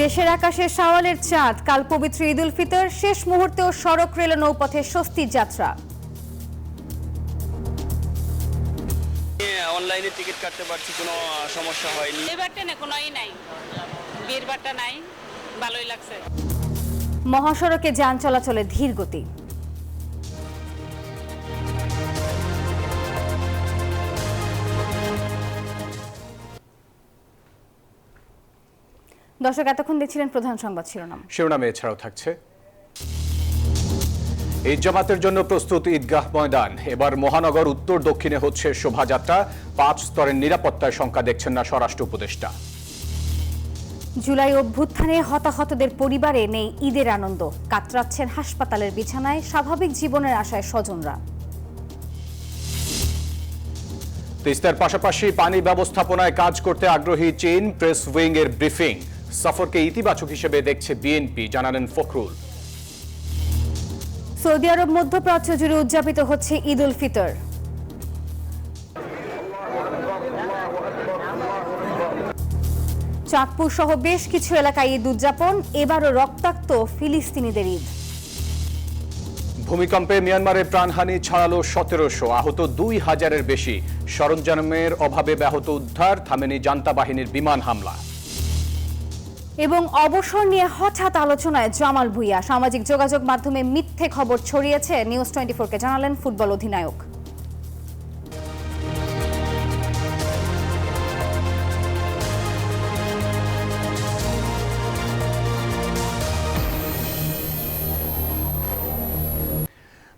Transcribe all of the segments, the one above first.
দেশের আকাশে শাওয়ালের চাঁদ, কাল পবিত্র ঈদ উল ফিতর, শেষ মুহূর্তেও সড়ক রেল নৌপথে স্বস্তির যাত্রা। অনলাইনে টিকিট কাটতে পারছি, কোনো সমস্যা হয়নি। এবারটা না কোনোই নাই, বীরবারটা নাই, ভালোই লাগছে। মহাসড়কে যান চলাচলে ধীর গতি। দর্শক, এতক্ষণ দেখছিলেন প্রধান সংবাদ শিরোনামে এছাড়াও থাকছে ঈদ জামাতের জন্য প্রস্তুত ঈদগাহ ময়দান। এবার মহানগর উত্তর দক্ষিণে হচ্ছে শোভাযাত্রা। 5 স্তরের নিরাপত্তায় শঙ্কা দেখছেন না স্বরাষ্ট্র উপদেষ্টা। জুলাই অভ্যুত্থানে হতাহতদের পরিবারে নেই ঈদের আনন্দ, কাতরাচ্ছেন হাসপাতালের বিছানায় স্বাভাবিক জীবনের আশায় স্বজনরা। তিস্তার পাশাপাশি পানি ব্যবস্থাপনায় কাজ করতে আগ্রহী চীন, প্রেস উইং এর ব্রিফিং। সফরকে ইতিবাচক হিসেবে দেখছে বিএনপি, জানালেন ফখরুল। সৌদি আরব মধ্যপ্রাচ্য জুড়ে উদযাপিত হচ্ছে ঈদ উল ফিতর। চাঁদপুর সহ বেশ কিছু এলাকায় ঈদ উদযাপন, এবারও রক্তাক্ত ফিলিস্তিনিদের ঈদ। ভূমিকম্পে মিয়ানমারে প্রাণহানি ছড়ালো 1700, আহত 2000-এর বেশি। সরঞ্জামের অভাবে ব্যাহত উদ্ধার, থামেনি জান্তা বাহিনীর বিমান হামলা। এবং অবসর নিয়ে হঠাৎ আলোচনায় জামাল ভুঁইয়া, সামাজিক যোগাযোগ মাধ্যমে মিথ্যে খবর ছড়িয়েছে নিউজ 24-কে জানালেন ফুটবল অধিনায়ক।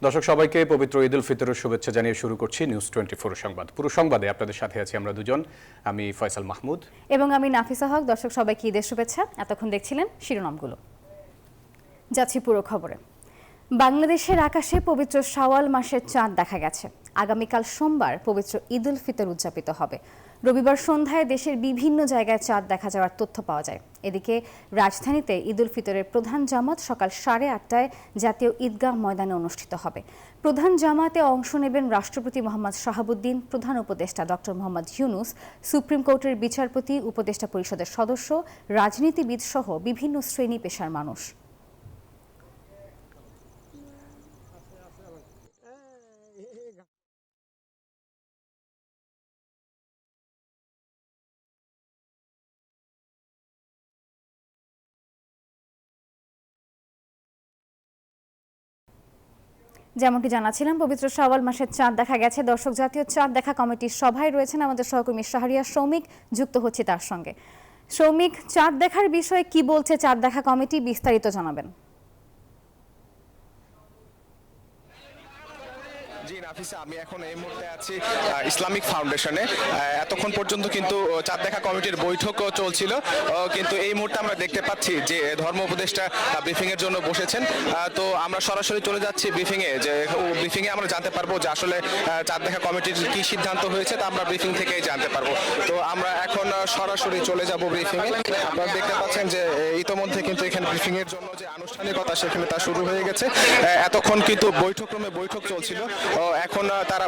দর্শক সবাইকে পবিত্র ঈদ উল ফিতরের শুভেচ্ছা জানিয়ে শুরু করছি নিউজ 24 সংবাদ। পুরো সংবাদে আপনাদের সাথে আছি আমরা দুজন, আমি ফয়সাল মাহমুদ এবং আমি নাফিসা হক। দর্শক সবাইকে ঈদের শুভেচ্ছা। এতক্ষণ দেখছিলেন শিরোনামগুলো, যাচ্ছি পুরো খবরে। বাংলাদেশের আকাশে পবিত্র শাওয়াল মাসের চাঁদ দেখা গেছে। আগামীকাল সোমবার পবিত্র ঈদ উল ফিতর উদযাপিত হবে। রবিবার সন্ধ্যায় দেশের বিভিন্ন জায়গায় চাঁদ দেখা যাওয়ার তথ্য পাওয়া যায়। এদিকে রাজধানীতে ঈদ উল ফিতরের প্রধান জামাত সকাল 8:30টায় জাতীয় ঈদগাহ ময়দানে অনুষ্ঠিত হবে। প্রধান জামাতে অংশ নেবেন রাষ্ট্রপতি মোহাম্মদ শাহাবুদ্দিন, প্রধান উপদেষ্টা ডক্টর মোহাম্মদ ইউনুস, সুপ্রিম কোর্টের বিচারপতি, উপদেষ্টা পরিষদের সদস্য, রাজনীতিবিদ সহ বিভিন্ন শ্রেণী পেশার মানুষ। যেমনটি জানাছিলাম, পবিত্র শাওয়াল মাসের চাঁদ দেখা গেছে। দর্শক, জাতীয় চাঁদ দেখা কমিটির সভায় রয়েছেন আমাদের সহকর্মী শাহরিয়া সৌমিক, যুক্ত হচ্ছে তার সঙ্গে। সৌমিক, চাঁদ দেখার বিষয়ে কি বলছে চাঁদ দেখা কমিটি, বিস্তারিত জানাবেন। জি নাফিসা, আমি এখন এই মুহূর্তে আছি ইসলামিক ফাউন্ডেশনে। এতক্ষণ পর্যন্ত কিন্তু চাঁদ দেখা কমিটির বৈঠকও চলছিল, কিন্তু এই মুহূর্তে আমরা দেখতে পাচ্ছি যে ধর্ম উপদেষ্টা ব্রিফিং এর জন্য বসেছেন। তো আমরা সরাসরি চলে যাচ্ছি ব্রিফিংয়ে আমরা জানতে পারবো যে আসলে চাঁদ দেখা কমিটির কি সিদ্ধান্ত হয়েছে, তা আমরা ব্রিফিং থেকেই জানতে পারবো। তো আমরা এখন সরাসরি চলে যাব ব্রিফিংয়ে। আপনারা দেখতে পাচ্ছেন যে ইতোমধ্যে কিন্তু এখানে ব্রিফিং এর জন্য যে আনুষ্ঠানিকতা সেখানে তা শুরু হয়ে গেছে। এতক্ষণ কিন্তু বৈঠক চলছিল। এখন তারা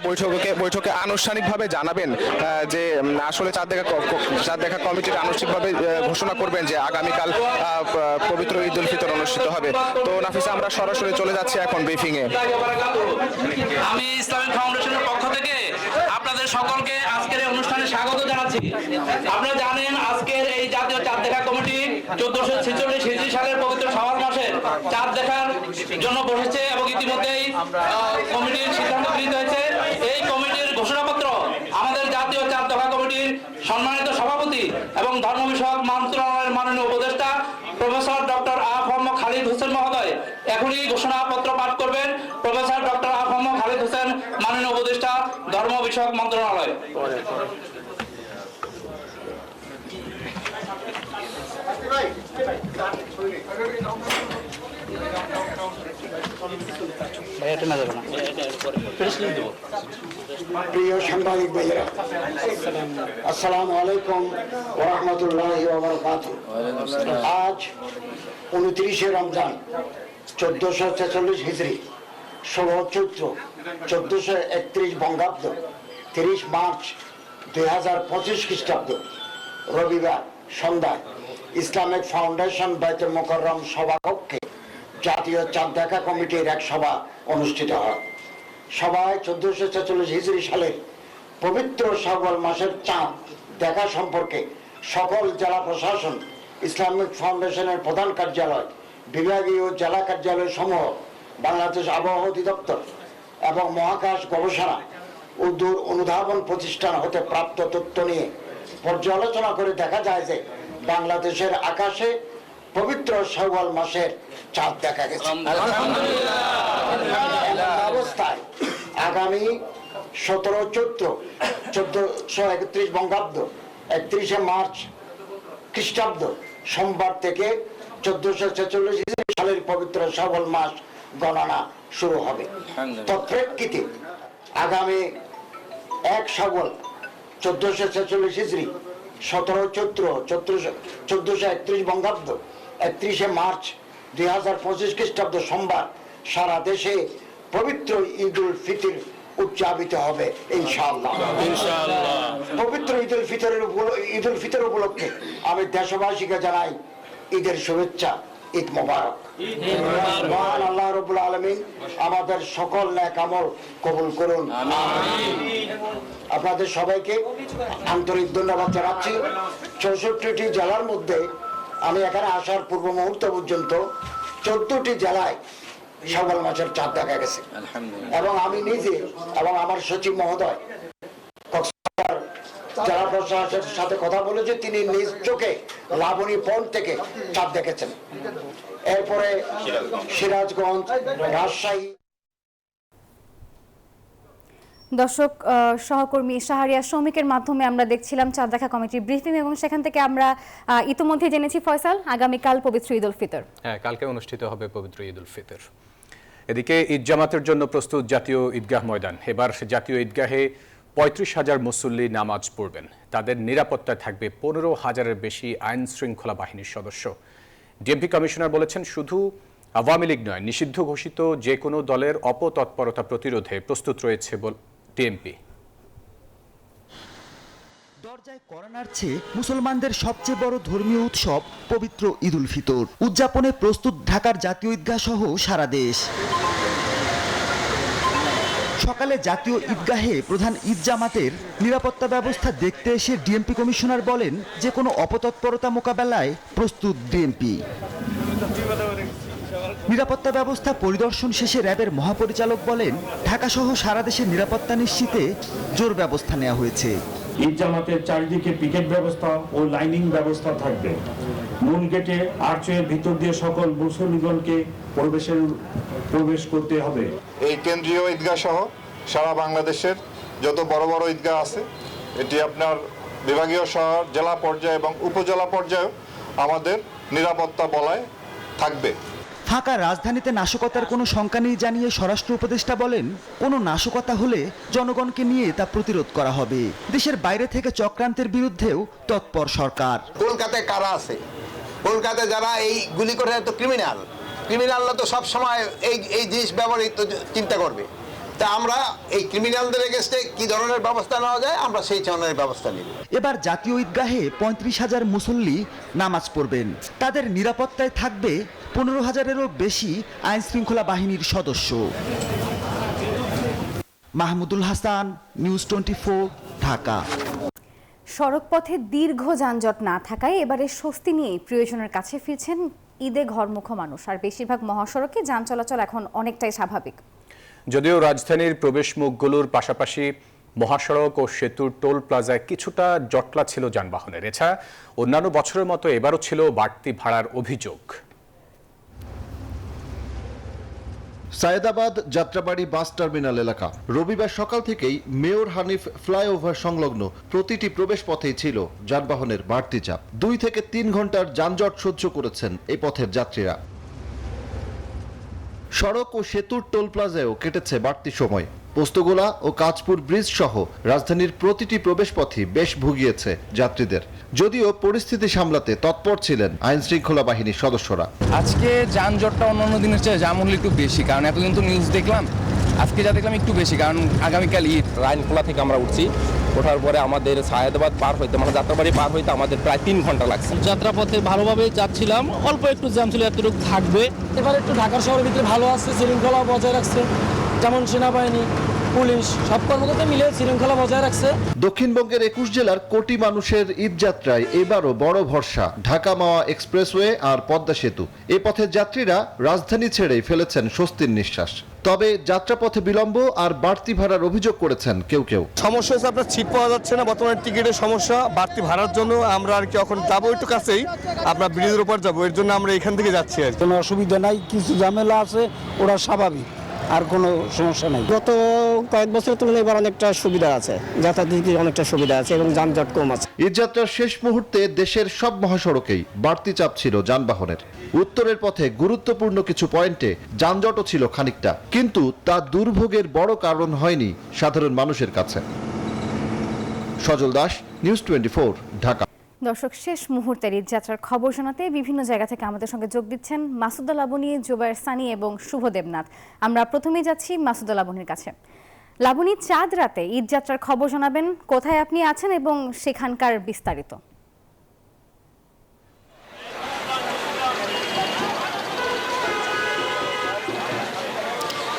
বৈঠকে আনুষ্ঠানিকভাবে জানাবেন যে আসলে চাঁদ দেখা কমিটির আনুষ্ঠানিকভাবে ঘোষণা করবেন যে আগামীকাল পবিত্র ঈদ উল ফিতর অনুষ্ঠিত হবে। তো নাফিসা, আমরা সরাসরি চলে যাচ্ছি এখন ব্রিফিং এ। আমি ইসলামিক ফাউন্ডেশনের পক্ষ থেকে আপনাদের সকলকে আজকের এই অনুষ্ঠানে স্বাগত জানাচ্ছি। আপনারা জানেন আজকের এই জাতীয় চাঁদ দেখা কমিটি 1446 হিজরি সালের পবিত্র শাওয়াল মাসের চাঁদ দেখার জন্য বসেছে এবং ইতিমধ্যেই কমিটির সিদ্ধান্ত গৃহীত হয়েছে। এই কমিটির ঘোষণাপত্র আমাদের জাতীয় চাঁদ দেখা কমিটির সম্মানিত সভাপতি এবং ধর্ম বিষয়ক মন্ত্রণালয়ের মাননীয় উপদেষ্টা প্রফেসর ডক্টর আ.ফ.ম. খালিদ হোসেন মহোদয় এখনই ঘোষণাপত্র পাঠ করবেন। Professor doctor AFM. খালিদ হোসেন, মাননীয় উপদেষ্টা, ধর্ম বিষয়ক মন্ত্রণালয়। প্রিয় সাংবাদিক ভাইয়েরা, আসসালামু আলাইকুম ওয়া রাহমাতুল্লাহি ওয়া বারাকাতুহু। আজ 29শে রমজান 1446 হিজরি, 16 চৈত্র 1431 বঙ্গাব্দ, 30 মার্চ 2025 খ্রিস্টাব্দ, রবিবার সন্ধ্যায় ইসলামিক ফাউন্ডেশন বাইতুল মোকাররম সভাকক্ষে জাতীয় চাঁদ দেখা কমিটির এক সভা অনুষ্ঠিত হয়। সভায় 1446 হিজরি সালের পবিত্র শাওয়াল মাসের চাঁদ দেখা সম্পর্কে সকল জেলা প্রশাসন, ইসলামিক ফাউন্ডেশনের প্রধান কার্যালয়, বিভাগীয় জেলা কার্যালয় সমূহ, বাংলাদেশ আবহাওয়া অধিদপ্তর এবং মহাকাশ গবেষণা ও দূর অনুধাবন প্রতিষ্ঠান হতে প্রাপ্ত তথ্য নিয়ে পর্যালোচনা করে দেখা যায় যে বাংলাদেশের আকাশে পবিত্র শাওয়াল মাসের চাঁদ দেখা গেছে। অবস্থায় আগামী 17 চৈত্র 1431 বঙ্গাব্দ 31 মার্চ খ্রিস্টাব্দ সোমবার থেকে 1446 সালের পবিত্র শাওয়াল মাস গণনা শুরু হবে। তৎপ্রেক্ষিতে আগামী 1 শাওয়াল 1446 হিজরি 17 চৈত্র 1431 বঙ্গাব্দ 31 মার্চ 2025 খ্রিস্টাব্দ সোমবার সারা দেশে পবিত্র ঈদ উল ফিতর উদযাপিত হবে ইনশাআল্লাহ। পবিত্র ঈদ উল ফিতর উপলক্ষে আমি দেশবাসীকে জানাই ঈদের শুভেচ্ছা, ঈদ মোবারক। মহান আল্লাহ রাব্বুল আলামিন আমাদের সকল নেক আমল কবুল করুন। আপনাদের সবাইকে আন্তরিক ধন্যবাদ জানাচ্ছি। 64টি জেলার মধ্যে আমি এখানে আসার পূর্ব মুহূর্ত পর্যন্ত 14টি জেলায় শাওয়াল মাসের চাঁদ দেখা গেছে এবং আমি নিজে এবং আমার সচিব মহোদয় কক্সবাজার জেলা প্রশাসনের সাথে কথা বলেছে, তিনি নিজ চোখে লাবণী পয়েন্ট থেকে চাঁদ দেখেছেন। এরপরে সিরাজগঞ্জ, রাজশাহী। দর্শক, সহকর্মী শাহরিয়া শ্রমিকের মাধ্যমে আমরা দেখছিলাম চাঁদ দেখা কমিটির ব্রিফিং এবং সেখান থেকে আমরা ইতিমধ্যে জেনেছি ফয়সাল আগামীকাল পবিত্র ঈদ উল ফিতর। হ্যাঁ, কালকে অনুষ্ঠিত হবে পবিত্র ঈদ উল ফিতর। এদিকে ঈদ জামাতের জন্য প্রস্তুত জাতীয় ঈদগাহ ময়দান। এবার জাতীয় ঈদগাহে 35,000 মুসল্লি নামাজ পড়বেন। তাদের নিরাপত্তায় থাকবে 15,000-এর বেশি আইন শৃঙ্খলা বাহিনীর সদস্য। ডিএমপি কমিশনার বলেছেন, শুধু আওয়ামী লীগ নয়, নিষিদ্ধ ঘোষিত যে কোনো দলের অপতৎপরতা প্রতিরোধে প্রস্তুত রয়েছে ডিএমপি। দরজায় কড়া নাড়ছে মুসলমানদের সবচেয়ে বড় ধর্মীয় উৎসব পবিত্র ঈদ উল ফিতর। উদযাপনে প্রস্তুত ঢাকার জাতীয় ঈদগাহ সহ সারা দেশ। সকালে জাতীয় ঈদগাহে প্রধান ঈদ জামাতের নিরাপত্তা ব্যবস্থা দেখতে এসে ডিএমপি কমিশনার বলেন, যে কোনো অপতৎপরতা মোকাবেলায় প্রস্তুত ডিএমপি। নিরাপত্তা ব্যবস্থা পরিদর্শন শেষে র্যাবের মহাপরিচালক বলেন, ঢাকা সহ সারা দেশের নিরাপত্তা নিশ্চিতে জোর ব্যবস্থা নেওয়া হয়েছে। ঈদ জামাতের চারিদিকে পিকেট ব্যবস্থা ও লাইনিং ব্যবস্থা থাকবে। মূল গেটে আর্চওয়ের ভিতর দিয়ে সকল মুসল্লিগণকে প্রবেশ করতে হবে। এই কেন্দ্রীয় ঈদগাহ সহ সারা বাংলাদেশের যত বড় বড় ঈদগাহ আছে, এটি আপনার বিভাগীয় শহর, জেলা পর্যায়ে এবং উপজেলা পর্যায়েও আমাদের নিরাপত্তা বলয় থাকবে। ফাঁকা রাজধানীতে নাশকতার কোনো শঙ্কা নেই জানিয়ে স্বরাষ্ট্র উপদেষ্টা বলেন, কোনো নাশকতা হলে জনগণকে নিয়ে তা প্রতিরোধ করা হবে। দেশের বাইরে থেকে চক্রান্তের বিরুদ্ধেও তৎপর সরকার। কলকাতায় কারা আছে? কলকাতায় যারা এই গুলি করে, তো ক্রিমিনালরা তো সবসময় এই জিনিস ব্যবহৃত চিন্তা করবে। তা আমরা এই ক্রিমিনালদের এগেইনস্টে কি ধরনের ব্যবস্থা নেওয়া যায়, আমরা সেই ধরনের ব্যবস্থা নিব। এবার জাতীয় ঈদগাহে 35,000 মুসল্লি নামাজ পড়বেন। তাদের নিরাপত্তায় থাকবে 15,000-এরও বেশি আইন শৃঙ্খলা বাহিনীর সদস্য। মাহমুদুল হাসান, নিউজ 24, ঢাকা। সড়কপথে দীর্ঘ যানজট না থাকায় এবারে স্বস্তি নিয়ে প্রিয়জনের কাছে ফিরছেন ঈদে ঘরমুখো মানুষ। আর বেশিরভাগ মহাসড়কে যান চলাচল এখন অনেকটাই স্বাভাবিক। যদিও রাজধানীর প্রবেশ মুখগুলোর পাশাপাশি মহাসড়ক ও সেতুর টোল প্লাজায় কিছুটা জটলা ছিল যানবাহনের। এছাড়া অন্যান্য বছরের মতো এবারও ছিল বাড়তি ভাড়ার অভিযোগ। সায়েদাবাদ যাত্রাবাড়ি বাস টার্মিনাল এলাকা রবিবার সকাল থেকেই মেয়র হানিফ ফ্লাইওভার সংলগ্ন প্রতিটি প্রবেশ পথেই ছিল যানবাহনের বাড়তি চাপ। 2 থেকে 3 ঘন্টার যানজট সহ্য করেছেন এই পথের যাত্রীরা। সড়ক ও সেতুর টোল প্লাজায়ও কেটেছে বাড়তি সময়। পোস্তগোলা ও কাঁচপুর ব্রিজ সহ রাজধানীর প্রতিটি প্রবেশ পথই বেশ ভুগিয়েছে যাত্রীদের। যদিও পরিস্থিতি সামলাতে তৎপর ছিলেন আইন শৃঙ্খলা বাহিনীর সদস্যরা। আজকে যানজটটা অন্যান্য দিনের চেয়ে জামুল একটু বেশি, কারণ এতদিন তো নিউজ দেখলাম আজকে যা দেখলাম একটু বেশি, কারণ আগামীকাল ঈদ। রাইনখোলা থেকে আমরা উঠছি, ওঠার পরে আমাদের সায়েদাবাদ পার হইতে মানে যাত্রাবাড়ি পার হইতে আমাদের প্রায় 3 ঘন্টা লাগছে। যাত্রাপথে ভালোভাবে যাচ্ছিলাম, অল্প একটু জ্যাম ছিল, এতটুকু থাকবে। এবার একটু ঢাকার শহরের ভিতরে ভালো আছে, শৃঙ্খলা বজায় রাখছে, যেমন সেনাবাহিনী, পুলিশ, সব কর্মকর্তা মিলে শৃঙ্খলা বজায় রাখছে। দক্ষিণবঙ্গের 21 জেলার কোটি মানুষের ঈদযাত্রায় এবারও বড় ভরসা ঢাকা মাওয়া এক্সপ্রেসওয়ে আর পদ্মা সেতু। এ পথের যাত্রীরা রাজধানী ছেড়েই ফেলেছেন স্বস্তির নিঃশ্বাস। তবে যাত্রাপথে বিলম্ব আর বাড়তি ভাড়ার অভিযোগ করেছেন কেউ কেউ। সমস্যা হচ্ছে আপনার সিট পাওয়া যাচ্ছে না, বর্তমানে টিকিটের সমস্যা, বাড়তি ভাড়ার জন্য আমরা আর কি এখন যাবো একটু কাছেই, আপনার ব্রিজের উপর যাবো, এর জন্য আমরা এখান থেকে যাচ্ছি আর কোনো অসুবিধা নাই, কিছু ঝামেলা আছে, ওরা স্বাভাবিক, আর কোনো সমস্যা নাই। গত কয়েক বছরের তুলনায় এবার অনেকটা সুবিধা আছে, যাতায়াতের অনেকটা সুবিধা আছে এবং যানজট কম আছে। ঈদযাত্রার শেষ মুহূর্তে দেশের সব মহাসড়কেই বাড়তি চাপ ছিল যানবাহনের। উত্তরের পথে গুরুত্বপূর্ণ কিছু পয়েন্টে যানজটও ছিল খানিকটা, কিন্তু তা দুর্ভোগের বড় কারণ হয়নি সাধারণ মানুষের কাছে। সজল দাস, নিউজ 24, ঢাকা। দর্শক, শেষ মুহূর্তের ঈদযাত্রার খবর শোনাতে বিভিন্ন জায়গা থেকে আমাদের সঙ্গে যোগ দিচ্ছেন মাসুদা লাবনী, জুবায়ের সানি এবং শুভ দেবনাথ। আমরা প্রথমেই যাচ্ছি মাসুদা লাবনীর কাছে। লাবনী, চাঁদ রাতে ঈদযাত্রার খবর শোনাবেন, কোথায় আপনি আছেন এবং সেখানকার বিস্তারিত।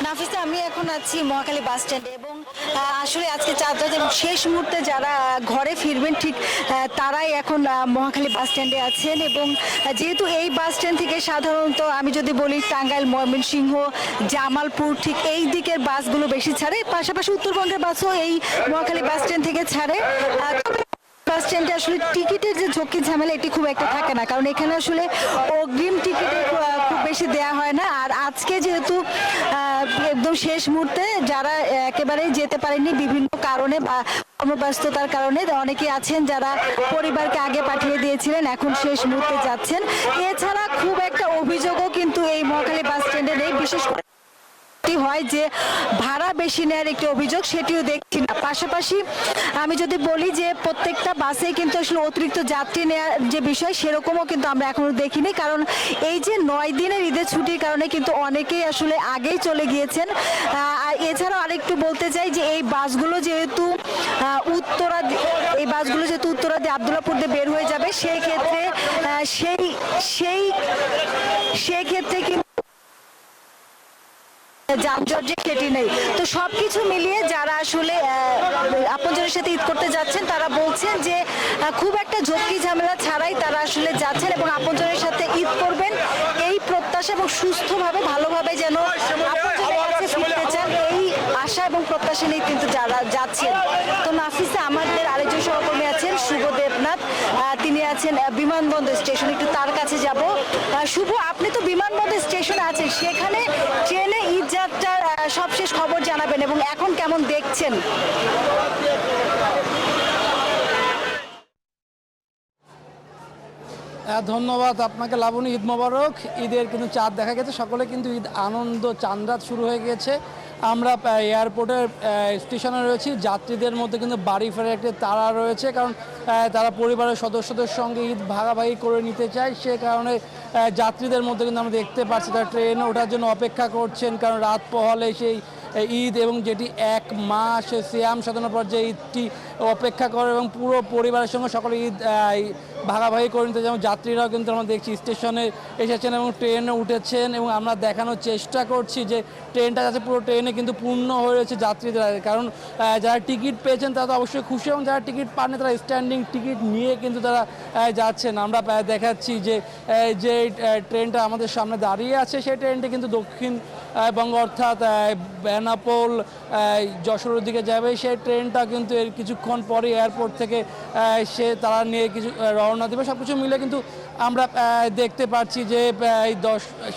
নাফিসা, আমি এখন আছি মহাখালী বাস স্ট্যান্ডে এবং আসলে আজকে চাঁদ রাত এবং শেষ মুহূর্তে যারা ঘরে ফিরবেন ঠিক তারাই এখন মহাখালী বাস স্ট্যান্ডে আছেন। এবং যেহেতু এই বাস স্ট্যান্ড থেকে সাধারণত আমি যদি বলি টাঙ্গাইল, ময়মনসিংহ, জামালপুর ঠিক এই দিকের বাসগুলো বেশি ছাড়ে, পাশাপাশি উত্তরবঙ্গের বাসও এই মহাখালী বাস স্ট্যান্ড থেকে ছাড়ে। বাস স্ট্যান্ডে আসলে টিকিটের যে ঝক্কি ঝামেলা এটি খুব একটা থাকে না, কারণ এখানে আসলে অগ্রিম টিকিটে খুব বেশি দেয়া হয় না। আর আজকে যেহেতু একদম শেষ মুহূর্তে যারা একেবারেই যেতে পারেননি বিভিন্ন কারণে বা কর্মব্যস্ততার কারণে, অনেকে আছেন যারা পরিবারকে আগে পাঠিয়ে দিয়েছিলেন, এখন শেষ মুহূর্তে যাচ্ছেন। এছাড়া খুব একটা অভিযোগও কিন্তু এই মহাখালী বাস স্ট্যান্ডে নেই, বিশেষ করে হয় যে ভাড়া বেশি নেওয়ার একটি অভিযোগ, সেটিও দেখছি না। পাশাপাশি আমি যদি বলি যে প্রত্যেকটা বাসে কিন্তু আসলে অতিরিক্ত যাত্রী নেওয়ার যে বিষয় সেরকমও কিন্তু আমরা এখনো দেখিনি, কারণ এই যে 9 দিনের ঈদের ছুটির কারণে কিন্তু অনেকেই আসলে আগেই চলে গিয়েছেন। আর এছাড়াও আরেকটু বলতে চাই যে এই বাসগুলো যেহেতু উত্তরা দিয়ে আব্দুল্লাহপুর দিয়ে বের হয়ে যাবে, সেই ক্ষেত্রে কিন্তু যানজট যে সেটি নেই। তো সবকিছু মিলিয়ে যারা আসলে আপনজনের সাথে ঈদ করতে যাচ্ছেন তারা বলছেন যে খুব একটা ঝক্কি ঝামেলা ছাড়াই তারা আসলে যাচ্ছেন এবং আপনজনের সাথে ঈদ করবেন এই প্রত্যাশা এবং সুস্থভাবে ভালোভাবে যেন আপনজনের কাছে ফিরতে চান এই আশা এবং প্রত্যাশা নিয়ে কিন্তু যারা যাচ্ছেন। তো নাফিসা, আমাদের আরেকজন সহকর্মী আছেন শুভ দেবনাথ, তিনি আছেন বিমানবন্দর স্টেশন, একটু তার কাছে যাব। শুভ, আপনি তো বিমানবন্দর স্টেশনে আছেন, সেখানে ট্রেনে ঈদ যাত্রার সবশেষ খবর জানাবেন এবং এখন কেমন দেখছেন? ধন্যবাদ আপনাকে লাবণী, ঈদ মোবারক। ঈদের কিন্তু চাঁদ দেখা গেছে, সকলে কিন্তু ঈদ আনন্দ চাঁদরাত শুরু হয়ে গেছে। আমরা এয়ারপোর্টের স্টেশনে রয়েছি, যাত্রীদের মধ্যে কিন্তু বাড়ি ফেরার একটি তাড়া রয়েছে, কারণ তারা পরিবারের সদস্যদের সঙ্গে ঈদ ভাগাভাগি করে নিতে চায়। সে কারণে যাত্রীদের মধ্যে কিন্তু আমরা দেখতে পাচ্ছি তারা ট্রেনে ওঠার জন্য অপেক্ষা করছেন, কারণ রাত পোহালে সেই ঈদ এবং যেটি 1 মাস সিয়াম সাধনার পর যে ঈদটি অপেক্ষা করে এবং পুরো পরিবারের সঙ্গে সকলে ঈদ ভাগাভাগি করে নিতে, যেমন যাত্রীরাও কিন্তু আমরা দেখছি স্টেশনে এসেছেন এবং ট্রেনে উঠেছেন এবং আমরা দেখানোর চেষ্টা করছি যে ট্রেনটা যাচ্ছে পুরো ট্রেনে কিন্তু পূর্ণ হয়ে রয়েছে যাত্রীদের, কারণ যারা টিকিট পেয়েছেন তারা তো অবশ্যই খুশি এবং যারা টিকিট পাননি তারা স্ট্যান্ডিং টিকিট নিয়ে কিন্তু তারা যাচ্ছেন। আমরা দেখাচ্ছি যে ট্রেনটা আমাদের সামনে দাঁড়িয়ে আছে সেই ট্রেনটি কিন্তু দক্ষিণবঙ্গ অর্থাৎ বেনাপোল যশোরের দিকে যাবে। সেই ট্রেনটা কিন্তু এর কিছুক্ষণ পরে এয়ারপোর্ট থেকে তারা নিয়ে কিছু রওনা দেবে। সব কিছু মিলে কিন্তু আমরা দেখতে পাচ্ছি যে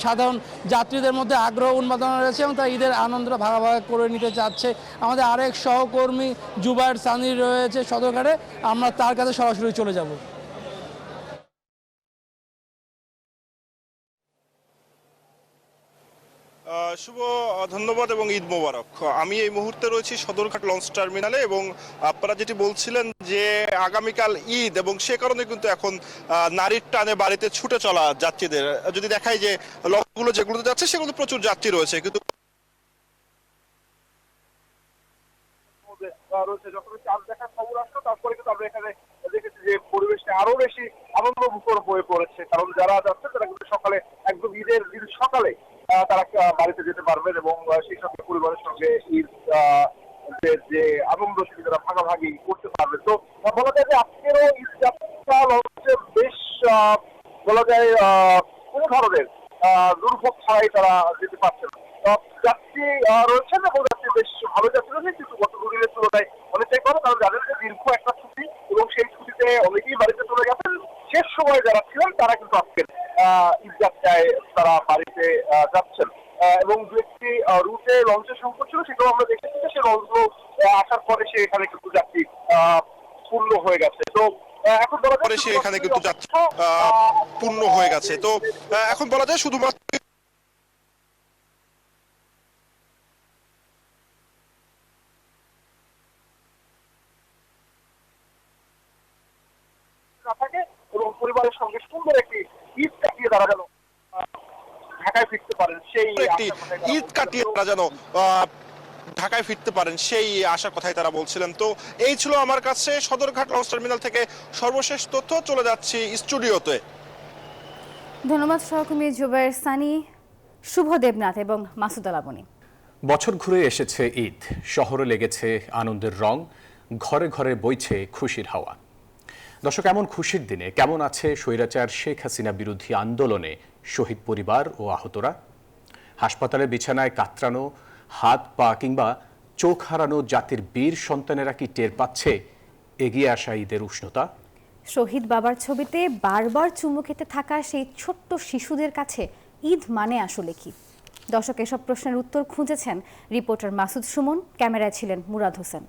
সাধারণ যাত্রীদের মধ্যে আগ্রহ উন্মাদনা রয়েছে এবং তারা ঈদের আনন্দটা ভাগাভাগ করে নিতে চাচ্ছে। আমাদের আরেক সহকর্মী জুবায়ের সানি রয়েছে সদরঘাটে, আমরা তার কাছে সরাসরি চলে যাব। শুভ ধন্যবাদ এবং ঈদ মোবারক। আমি এই মুহূর্তে রয়েছি সদরঘাট লঞ্চ টার্মিনালে এবং আপনারা যেটি বলছিলেন যে আগামীকাল ঈদ এবং সে কারণে কিন্তু এখন নারীর টানে বাড়িতে ছুটে চলা যাত্রীদের যদি দেখাই যে লঞ্চগুলো যেগুলোতে যাচ্ছে সেগুলো প্রচুর যাত্রী রয়েছে, কিন্তু রয়েছে। যখন চাঁদ দেখার খবর আসলো তারপরে কিন্তু আমরা এখানে দেখেছি যে পরিবেশটা আরো বেশি আনন্দমুখর হয়ে পড়েছে, কারণ যারা যাচ্ছে তারা কিন্তু সকালে একদম ঈদের দিন সকালে তারা বাড়িতে যেতে পারবেন এবং সেই সঙ্গে পরিবারের সঙ্গে ঈদ যে আনন্দ সেটি তারা ভাগাভাগি করতে পারবে। তো বলা যায় যে আজকেরও ঈদ যাত্রা লঞ্চে বেশ বলা যায় কোনো ধরনের দুর্ভোগ ছাড়াই তারা যেতে পারছে না। যাত্রী রয়েছেন এবং যাত্রী বেশ ভালো যাত্রী রয়েছে, কিন্তু গত দুদিনের তুলনায় অনেকটাই কম, কারণ যাদের দীর্ঘ একটা ছুটি এবং সেই ছুটিতে অনেকেই বাড়িতে চলে গেছেন। শেষ সময় যারা ছিলেন তারা কিন্তু আজকের ঈদ যাত্রায় তারা বাড়িতে যাচ্ছেন এবং দু একটি রুটে লঞ্চের সংকট ছিল, সেটাও আমরা দেখেছি যে সেই লঞ্চগুলো আসার পরে সে এখানে কিন্তু যাত্রী পূর্ণ হয়ে গেছে। তো এখন বলা যায় সে এখানে কিন্তু যাত্রী পূর্ণ হয়ে গেছে। তো এখন বলা যায় শুধুমাত্র না থাকে এবং পরিবারের সঙ্গে সুন্দর একটি ঈদ কাটিয়ে তারা যেন ঢাকায় ফিরতে পারেন, সেই একটি ঈদ কাটিয়ে তারা যেন ঢাকায় ফিরতে পারেন সেই আশার কথাই তারা বলছিলেন। তো এই ছিল আমার কাছে সদরঘাট লঞ্চ টার্মিনাল থেকে সর্বশেষ তথ্য। চলে যাচ্ছি স্টুডিওতে। ধন্যবাদ সহকর্মী জুবায়ের সানি, শুভ দেবনাথ এবং মাসুদ আলাবনী। বছর ঘুরে এসেছে ঈদ, শহরে লেগেছে আনন্দের রং, ঘরে ঘরে বইছে খুশির হাওয়া। দর্শক, এমন খুশির দিনে কেমন আছে স্বৈরাচার শেখ হাসিনা বিরোধী আন্দোলনে শহীদ পরিবার ও আহতরা? হাসপাতালের বিছানায় কাতরানো হাত পা কিংবা চোখ হারানো জাতির বীর সন্তানেরা কি টের পাচ্ছে এগিয়ে আসা ঈদের উষ্ণতা? শহীদ বাবার ছবিতে বারবার চুমু খেতে থাকা সেই ছোট্ট শিশুদের কাছে ঈদ মানে আসলে কি? দর্শক, এসব প্রশ্নের উত্তর খুঁজেছেন রিপোর্টার মাসুদ সুমন, ক্যামেরায় ছিলেন মুরাদ হোসেন।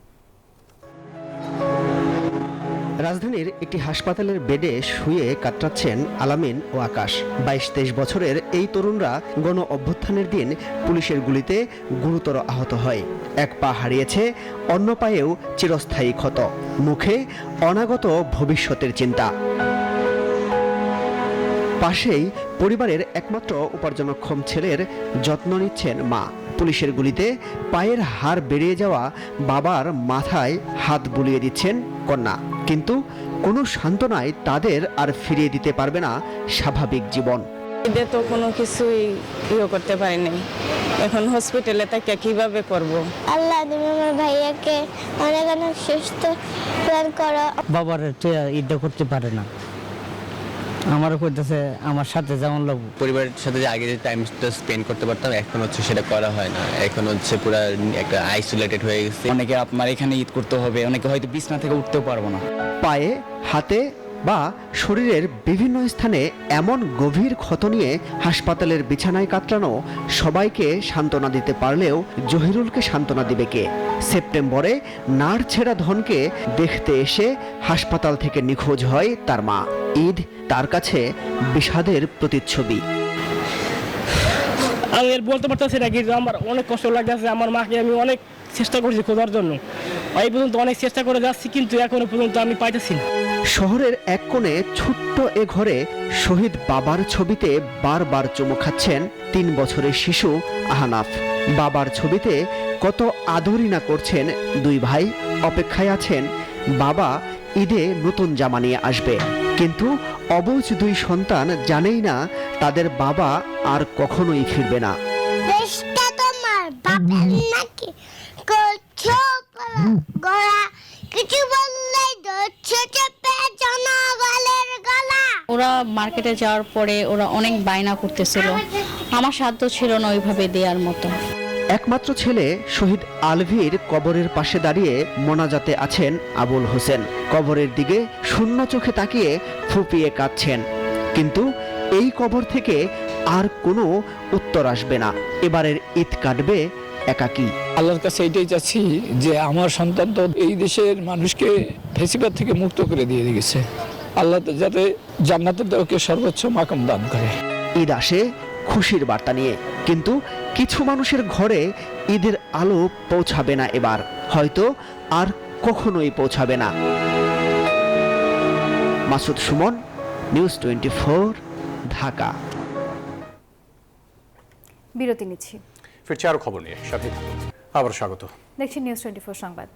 রাজধানীর একটি হাসপাতালের বেডে শুয়ে কাটাচ্ছেন আলামিন ও আকাশ। 22-23 বছরের এই তরুণরা গণ অভ্যুত্থানের দিন পুলিশের গুলিতে গুরুতর আহত হয়। এক পা হারিয়েছে, অন্য পায়েও চিরস্থায়ী ক্ষত, মুখে অনাগত ভবিষ্যতের চিন্তা। পাশেই পরিবারের একমাত্র উপার্জনক্ষম ছেলের যত্ন নিচ্ছেন মা। পুলিশের গুলিতে পায়ের হাড় বেরিয়ে যাওয়া বাবার মাথায় হাত বুলিয়ে দিচ্ছেন কন্যা, কিন্তু কোনো সান্ত্বনায় তাদের আর ফিরিয়ে দিতে পারবে না স্বাভাবিক জীবন। ঈদে তো কোনো কিছুই করতে পারিনি, এখন হসপিটালে তাকে কিভাবে করব? আল্লাহ তুমি আমার ভাইয়াকে অনেক অনেক সুস্থ করো। বাবার ঈদটা করতে পারে না, আমারও করতেছে আমার সাথে যেমন লোক। পরিবারের সাথে যে আগে যে টাইমটা স্পেন্ড করতে পারতাম এখন হচ্ছে সেটা করা হয় না, এখন হচ্ছে পুরো একটা আইসোলেটেড হয়ে গেছে। অনেকে আপনার এখানে ঈদ করতে হবে, অনেকে হয়তো বিছানা থেকে উঠতেও পারবো না। পায়ে, হাতে বা শরীরের বিভিন্ন স্থানে এমন গভীর ক্ষত নিয়ে হাসপাতালের বিছানায় কাতরানো সবাইকে সান্ত্বনা দিতে পারলেও জহিরুলকে সান্ত্বনা দিবে কে? সেপ্টেম্বরে নাড় ছেঁড়া ধনকে দেখতে এসে হাসপাতাল থেকে নিখোঁজ হয় তার মা। ঈদ তার কাছে বিষাদের প্রতিচ্ছবি। আমি বলতে পারতেছি না, কিন্তু আমার অনেক কষ্ট লাগতেছে। আমার মাকে আমি অনেক চেষ্টা করছি খোঁজার জন্য, এই পর্যন্ত অনেক চেষ্টা করে যাচ্ছি, কিন্তু এখনো পর্যন্ত আমি পাইতেছি না। শহরের এক কোণে ছোট্ট এ ঘরে শহীদ বাবার ছবিতে বারবার চুমু খাচ্ছেন 3 বছরের শিশু আহনাফ। বাবার ছবিতে কত আদরই না করছেন দুই ভাই, অপেক্ষায় আছেন বাবা ঈদে নতুন জামা নিয়ে আসবে। কিন্তু অবুঝ দুই সন্তান জানেই না তাদের বাবা আর কখনোই ফিরবে না। দেশটা তোমার বাবার নাকি করছো গলা, কিছু বললেই ধরছে চেপে জনগণের গলা। ওরা মার্কেটে যাওয়ার পরে ওরা অনেক বায়না করতেছিল, আমার সাধ্য ছিল না ওইভাবে দেওয়ার মতো। একমাত্র ছেলে শহীদ আলভীর কবরের পাশে দাঁড়িয়ে মোনাজাতে আছেন আবুল হোসেন। কবরের দিকে শূন্য চোখে তাকিয়ে ফুপিয়ে কাঁদছেন, কিন্তু এই কবর থেকে আর কোনো উত্তর আসবে না। এবারের ঈদ কাটবে একাকী। আল্লাহর কাছে এটাই চাচ্ছি যে আমার সন্তান তো এই দেশের মানুষকে ফেসিবাদ থেকে মুক্ত করে দিয়ে গেছে, আল্লাহ যাতে জান্নাতের ওকে সর্বোচ্চ মাকাম দান করে। ঈদ আসে খুশির বার্তা নিয়ে, কিন্তু কিছু মানুষের ঘরে ঈদের আলো পৌঁছাবে না এবার, হয়তো আর কখনোই পৌঁছাবে না। মাসুদ সুমন, নিউজ 24, ঢাকা। বিরতি নিচ্ছি, ফিরছি আরো খবর নিয়ে, সাথে থাকুন। আবার স্বাগত। দেখছি নিউজ 24 সংবাদ।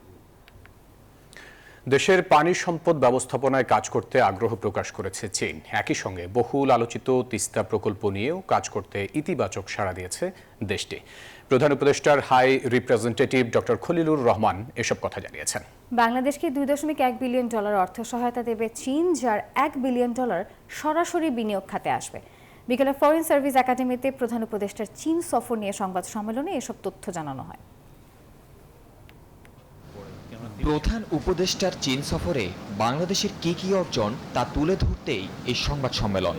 দেশের পানি সম্পদ ব্যবস্থাপনায় কাজ করতে আগ্রহ প্রকাশ করেছে চীন। একই সঙ্গে বহুল আলোচিত তিস্তা প্রকল্প নিয়েও কাজ করতে ইতিবাচক সাড়া দিয়েছে দেশটি। প্রধান উপদেষ্টার high representative doctor Khalilur Rahman এসব কথা জানিয়েছেন। বাংলাদেশকে $2.1 বিলিয়ন অর্থ সহায়তা দেবে চীন, যার $1 বিলিয়ন সরাসরি বিনিয়োগ খাতে আসবে। বিকেলে ফরেন সার্ভিস একাডেমিতে প্রধান উপদেষ্টার চীন সফর নিয়ে সংবাদ সম্মেলনে এসব তথ্য জানানো হয়। প্রধান উপদেষ্টার চীন সফরে বাংলাদেশের কি অর্জন তা তুলে ধরতেই এই সংবাদ সম্মেলন।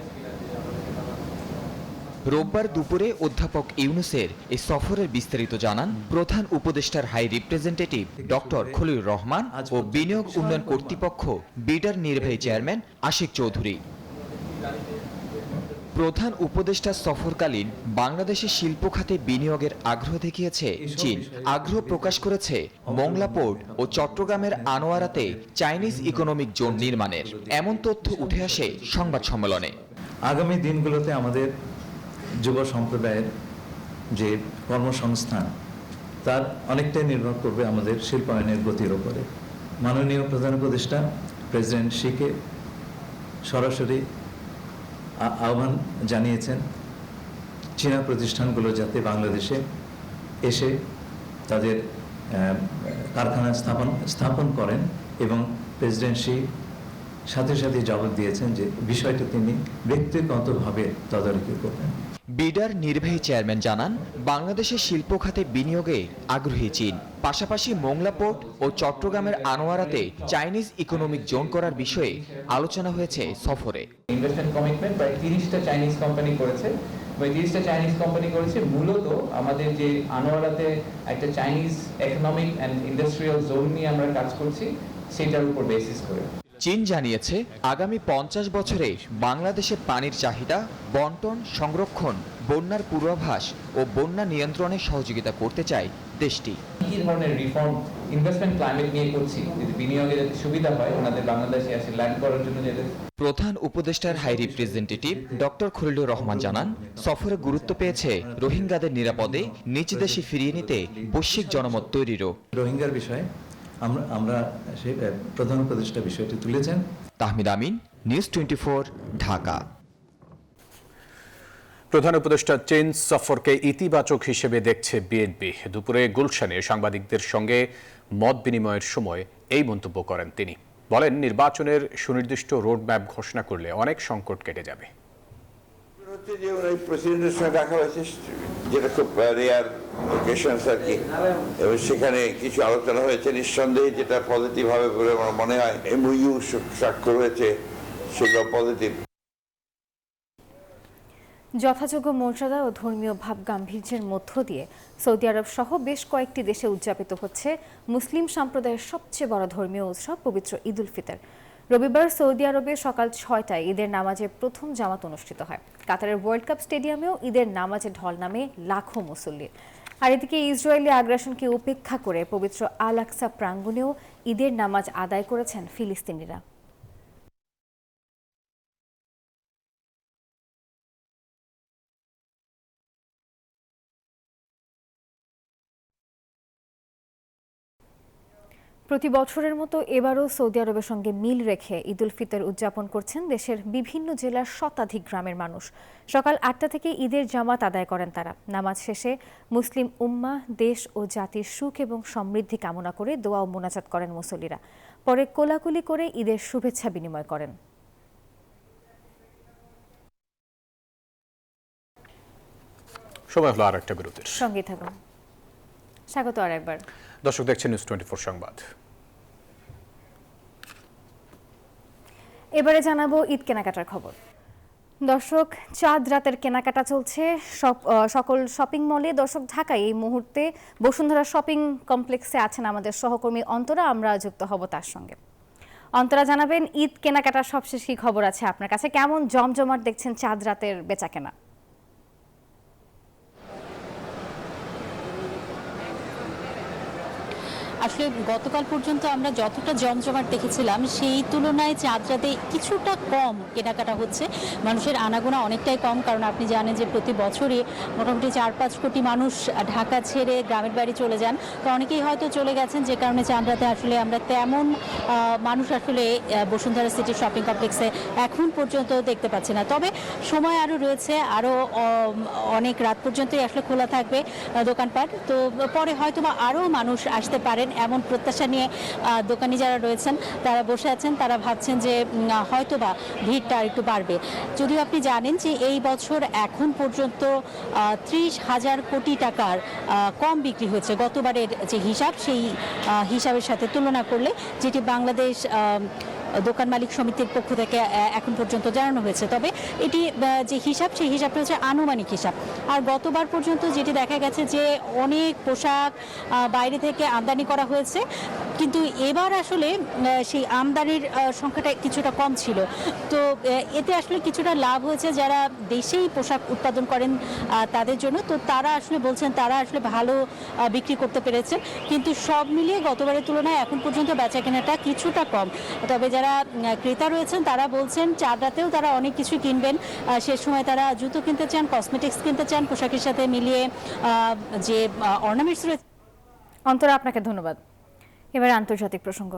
রোববার দুপুরে অধ্যাপক ইউনুসের এই সফরের বিস্তারিত জানান প্রধান উপদেষ্টার high representative doctor Khalilur Rahman ও বিনিয়োগ উন্নয়ন কর্তৃপক্ষ বিডার নির্বাহী চেয়ারম্যান আশিক চৌধুরী। প্রধান উপদেষ্টা সফরকালীন বাংলাদেশের শিল্প খাতে বিনিয়োগের আগ্রহ দেখিয়েছে চীন। আগ্রহ প্রকাশ করেছে মোংলা পোর্ট ও চট্টগ্রামের আনোয়ারাতে চাইনিজ ইকোনমিক জোন নির্মাণের। এমন তথ্য উঠে আসে সংবাদ সম্মেলনে। আগামী দিনগুলোতে আমাদের যুব সম্প্রদায়ের যে কর্মসংস্থান তার অনেকটাই নির্ভর করবে আমাদের শিল্পায়নের গতির উপরে। মাননীয় প্রধান উপদেষ্টা প্রেসিডেন্ট শিকে সরাসরি আহ্বান জানিয়েছেন চীনা প্রতিষ্ঠানগুলো যাতে বাংলাদেশে এসে তাদের কারখানা স্থাপন করেন, এবং প্রেসিডেন্ট শি সাথে সাথে জবাব দিয়েছেন যে বিষয়টা তিনি ব্যক্তিগতভাবে তদারকি করবেন। বিডার নির্বাহী চেয়ারম্যান জানান বাংলাদেশের শিল্প খাতে বিনিয়োগে আগ্রহী চীন। পাশাপাশি মোংলা পোর্ট ও চট্টগ্রামের আনোয়ারাতে চাইনিজ ইকোনমিক জোন করার বিষয়ে আলোচনা হয়েছে সফরে। ইনভেস্টমেন্ট কমিটমেন্ট প্রায় 30টা চাইনিজ কোম্পানি করেছে। ওই 30টা চাইনিজ কোম্পানি করেছে মূলত আমাদের যে আনোয়ারাতে একটা Chinese economic and industrial zone নিয়ে আমরা কাজ করছি, সেটার উপর বেসিস করে। চীন জানিয়েছে আগামী 50 বছরে বাংলাদেশের পানির চাহিদা বন্টন, সংরক্ষণ, বন্যার পূর্বাভাস ও বন্যা নিয়ন্ত্রণে সহযোগিতা করতে চায় দেশটি। কি ধরনের রিফর্ম ইনভেস্টমেন্ট ক্লাইমেট নিয়ে করছি, যদি বিনিয়োগের সুবিধা হয় ওনাদের বাংলাদেশে এসে ল্যান্ড করার জন্য যেতে। প্রধান উপদেষ্টার high representative doctor Khalilur Rahman জানান সফরে গুরুত্ব পেয়েছে রোহিঙ্গাদের নিরাপদে নিজ দেশে ফিরিয়ে নিতে বৈশ্বিক জনমত তৈরিরও। রোহিঙ্গার বিষয়ে আমরা সেই প্রধান উপদেষ্টা বিষয়টি তুলেছেন। তাহমিদ আমিন, নিউজ 24, ঢাকা। প্রধান উপদেষ্টা চীন সফরকে ইতিবাচক হিসেবে দেখছে বিএনপি। দুপুরে গুলশানে সাংবাদিকদের সঙ্গে মত বিনিময়ের সময় এই মন্তব্য করেন তিনি। বলেন, নির্বাচনের সুনির্দিষ্ট রোডম্যাপ ঘোষণা করলে অনেক সংকট কেটে যাবে। প্রেসিডেন্টের সঙ্গে দেখা হয়েছে, যেটা খুব রেয়ার অকেশনস আর কি, এবং সেখানে কিছু আলোচনা হয়েছে। নিঃসন্দেহে যেটা পজিটিভ হবে বলে আমার মনে হয়, এমওইউ স্বাক্ষর হয়েছে, সেগুলো পজিটিভ। যথাযোগ্য মর্যাদা ও ধর্মীয় ভাব গাম্ভীর্যের মধ্য দিয়ে সৌদি আরব সহ বেশ কয়েকটি দেশে উদযাপিত হচ্ছে মুসলিম সম্প্রদায়ের সবচেয়ে বড় ধর্মীয় উৎসব পবিত্র ঈদ উল ফিতর। রবিবার সৌদি আরবে সকাল 6টায় ঈদের নামাজের প্রথম জামাত অনুষ্ঠিত হয়। কাতারের ওয়ার্ল্ড কাপ স্টেডিয়ামেও ঈদের নামাজে ঢল নামে লাখো মুসল্লির। আর এদিকে ইসরায়েলি আগ্রাসনকে উপেক্ষা করে পবিত্র আল আকসা প্রাঙ্গণেও ঈদের নামাজ আদায় করেছেন ফিলিস্তিনিরা। প্রতি বছরের মতো এবারও সৌদি আরবের সঙ্গে মিল রেখে ঈদ উল ফিতর উদযাপন করছেন দেশের বিভিন্ন জেলার শতাধিক গ্রামের মানুষ। সকাল 8টা থেকে ঈদের জামাত আদায় করেন তারা। নামাজ শেষে মুসলিম উম্মাহ, দেশ ও জাতির সুখ এবং সমৃদ্ধি কামনা করে দোয়া ও মোনাজাত করেন মুসল্লিরা। পরে কোলাকুলি করে ঈদের শুভেচ্ছা বিনিময় করেন। সময় হলো আরেকটা বিরতির। সঙ্গে থাকুন। স্বাগত আরেকবার। দর্শক দেখছেন নিউজ 24 সংবাদ। এবারে জানাবো ঈদ কেনাকাটার খবর। দর্শক, চাঁদ রাতের কেনাকাটা চলছে সকল শপিং মলে। দর্শক, ঢাকায় এই মুহূর্তে বসুন্ধরা শপিং কমপ্লেক্সে আছেন আমাদের সহকর্মী অন্তরা। আমরা যুক্ত হব তার সঙ্গে। অন্তরা, জানাবেন ঈদ কেনাকাটার সবশেষ কি খবর আছে আপনার কাছে? কেমন জমজমাট দেখছেন চাঁদ রাতের বেচাকেনা? আসলে গতকাল পর্যন্ত আমরা যতটা জমজমাট দেখেছিলাম সেই তুলনায় চাঁদ রাতে কিছুটা কম কেনাকাটা হচ্ছে। মানুষের আনাগোনা অনেকটাই কম, কারণ আপনি জানেন যে প্রতি বছরই মোটামুটি 4-5 কোটি মানুষ ঢাকা ছেড়ে গ্রামের বাড়ি চলে যান। তো অনেকেই হয়তো চলে গেছেন, যে কারণে চাঁদ রাতে আসলে আমরা তেমন মানুষ আসলে বসুন্ধরা সিটি শপিং কমপ্লেক্সে এখন পর্যন্ত দেখতে পাচ্ছি না। তবে সময় আরও রয়েছে, আরও অনেক রাত পর্যন্তই আসলে খোলা থাকবে দোকানপাট। তো পরে হয়তো বা আরও মানুষ আসতে পারেন এমন প্রত্যাশা নিয়ে দোকানি যারা রয়েছেন তারা বসে আছেন। তারা ভাবছেন যে হয়তো বা ভিড়টা একটু বাড়বে। যদিও আপনি জানেন যে এই বছর এখন পর্যন্ত 30,000 কোটি টাকার কম বিক্রি হয়েছে গতবারের যে হিসাব, সেই হিসাবের সাথে তুলনা করলে, যেটি বাংলাদেশ দোকান মালিক সমিতির পক্ষ থেকে এখন পর্যন্ত জানানো হয়েছে। তবে এটি যে হিসাব, সেই হিসাবটা হচ্ছে আনুমানিক হিসাব। আর গতবার পর্যন্ত যেটি দেখা গেছে যে অনেক পোশাক বাইরে থেকে আমদানি করা হয়েছে, কিন্তু এবার আসলে সেই আমদানির সংখ্যাটা কিছুটা কম ছিল। তো এতে আসলে কিছুটা লাভ হয়েছে যারা দেশেই পোশাক উৎপাদন করেন তাদের জন্য। তো তারা আসলে বলছেন তারা আসলে ভালো বিক্রি করতে পেরেছেন। কিন্তু সব মিলিয়ে গতবারের তুলনায় এখন পর্যন্ত বেচা কেনাটা কিছুটা কম। তবে যারা ক্রেতা রয়েছেন তারা বলছেন চাঁদ রাতেও তারা অনেক কিছু কিনবেন। সে সময় তারা জুতো কিনতে চান, কসমেটিক্স কিনতে চান, পোশাকের সাথে মিলিয়ে যে অর্নামেন্টস রয়েছে। অন্তরা, আপনাকে ধন্যবাদ। এবার আন্তর্জাতিক প্রসঙ্গ।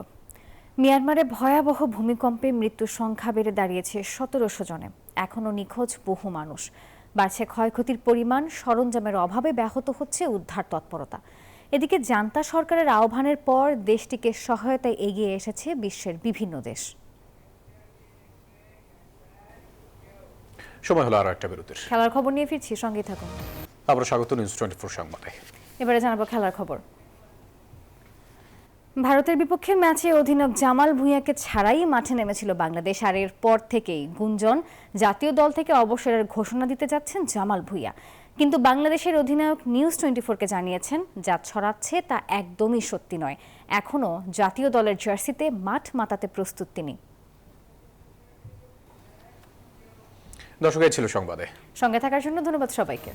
মিয়ানমারে ভয়াবহ ভূমিকম্পে মৃত্যুর সংখ্যা বেড়ে দাঁড়িয়েছে 1700 জনে। এখনও নিখোঁজ বহু মানুষ। বাড়ছে ক্ষয়ক্ষতির পরিমাণ, সরঞ্জামের অভাবে ব্যাহত হচ্ছে উদ্ধার তৎপরতা। এদিকে জান্তা সরকারের আহ্বানের পর দেশটিকে সহায়তায় এগিয়ে এসেছে বিশ্বের বিভিন্ন দেশ। সময় হলো আরো একটা বিরতির। খেলার খবর নিয়ে ফিরছি, সঙ্গেই থাকুন। আবার স্বাগত নিউজ 24 সংবাদে। এবারে জানাবো খেলার খবর। ভারতের বিপক্ষে ম্যাচে অধিনায়ক জামাল ভুঁইয়াকে ছাড়াই মাঠে নেমেছিল বাংলাদেশ। আর এরপর থেকেই গুঞ্জন জাতীয় দল থেকে অবসরের ঘোষণা দিতে যাচ্ছেন জামাল ভুঁইয়া। কিন্তু বাংলাদেশের অধিনায়ক নিউজ 24-কে জানিয়েছেন, যা ছড়াচ্ছে তা একদমই সত্যি নয়। এখনও জাতীয় দলের জার্সিতে মাঠ মাতাতে প্রস্তুত তিনি। দর্শক, এই ছিল সংবাদে। সঙ্গে থাকার জন্য ধন্যবাদ সবাইকে।